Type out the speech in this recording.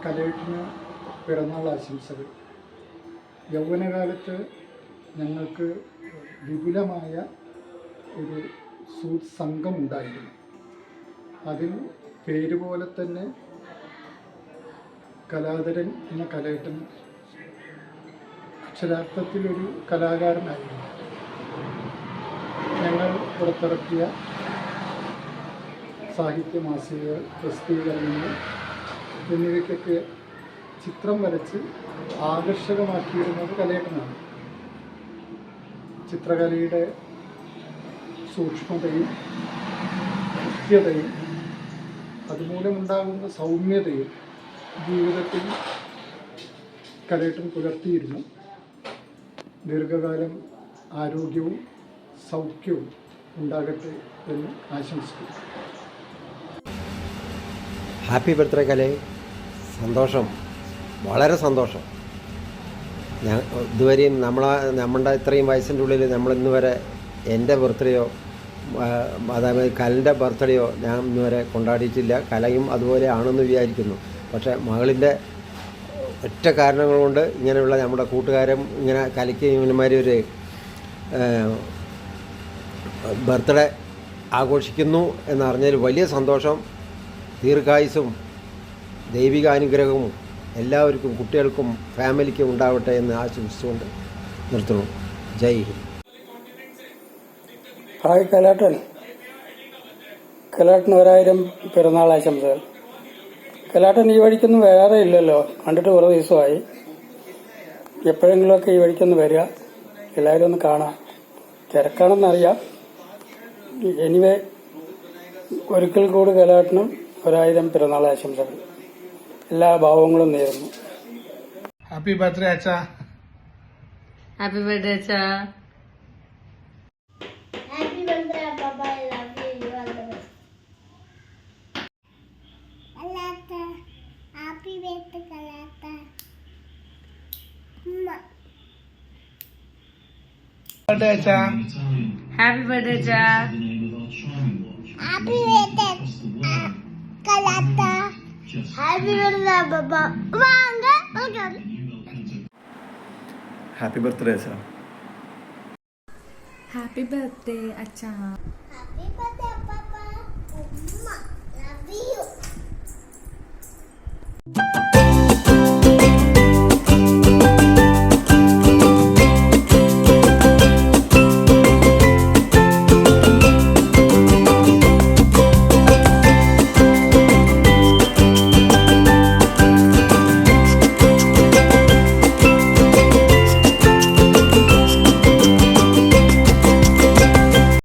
കലേട്ടിന് പിറന്നാൾ ആശംസകൾ. യൗവനകാലത്ത് ഞങ്ങൾക്ക് വിപുലമായ ഒരു സംഘം ഉണ്ടായിരുന്നു. അതിൽ പേര് പോലെ തന്നെ കലാധരൻ എന്ന കലേട്ടൻ അക്ഷരാർത്ഥത്തിലൊരു കലാകാരനായിരുന്നു. ഞങ്ങൾ പുറത്തിറക്കിയ സാഹിത്യ മാസികകൾ, പ്രസിദ്ധീകരണങ്ങൾ എന്നിവയ്ക്കൊക്കെ ചിത്രം വരച്ച് ആകർഷകമാക്കിയിരുന്നത് കലേട്ടനാണ്. ചിത്രകലയുടെ സൂക്ഷ്മതയും കൃത്യതയും അതുമൂലമുണ്ടാകുന്ന സൗമ്യതയും ജീവിതത്തിൽ കലേട്ടൻ പുലർത്തിയിരുന്നു. ദീർഘകാലം ആരോഗ്യവും സൗഖ്യവും ഉണ്ടാകട്ടെ എന്ന് ആശംസിക്കുന്നു. Happy birthday Kale. സന്തോഷം, വളരെ സന്തോഷം. ഇതുവരെയും നമ്മുടെ ഇത്രയും വയസ്സിൻ്റെ ഉള്ളിൽ നമ്മളിന്ന് വരെ എൻ്റെ ബർത്ത്ഡേയോ അതായത് കലൻ്റെ ബർത്ത്ഡേയോ ഞാൻ ഇന്ന് വരെ കൊണ്ടാടിയിട്ടില്ല. കലയും അതുപോലെ ആണെന്ന് വിചാരിക്കുന്നു. പക്ഷേ മകളിൻ്റെ ഒറ്റ കാരണങ്ങൾ കൊണ്ട് ഇങ്ങനെയുള്ള നമ്മുടെ കൂട്ടുകാരും ഇങ്ങനെ കലയ്ക്ക് ഇവന്മാർ ഒരു ബർത്ത്ഡേ ആഘോഷിക്കുന്നു എന്നറിഞ്ഞതിൽ വലിയ സന്തോഷം. ദീർഘായുസ്സും ദൈവികാനുഗ്രഹവും എല്ലാവർക്കും, കുട്ടികൾക്കും ഫാമിലിക്കും ഉണ്ടാവട്ടെ എന്ന് ആശംസിച്ചുകൊണ്ട് നിർത്തുന്നു. ജയ് ഹിന്ദ്. ഹായ് കലേട്ടൻ. കലേട്ടന് 1000 പിറന്നാൾ ആശംസകൾ. കലേട്ടൻ ഈ വഴിക്കൊന്നും വേറെ ഇല്ലല്ലോ, കണ്ടിട്ട് കുറേ ദിവസമായി. എപ്പോഴെങ്കിലുമൊക്കെ ഈ വഴിക്കൊന്ന് വരിക, എല്ലാവരും ഒന്ന് കാണാം. തിരക്കാണെന്നറിയാം. എനിവേ, ഒരിക്കൽ കൂടി കലേട്ടനും 1000 പിറന്നാൾ ആശംസകൾ. എല്ലാ ഭാവങ്ങളും നേരുന്നു. ഹാപ്പി ബർത്ത്ഡേ അച്ഛാ. ഹാപ്പി ബർത്ത്ഡേ അച്ഛാ. Happy birthday, Papa. I love you. You are the best. Kalata. Happy birthday, Kalata. Birthday അച്ഛാ. ഹാപ്പി ബർത്ത്ഡേ അച്ഛാ. Happy birthday, Kalata. Happy birthday, Papa. Vanga. Happy birthday അച്ഛാ. ഹാപ്പി ബർത്ത്ഡേ അച്ഛാ.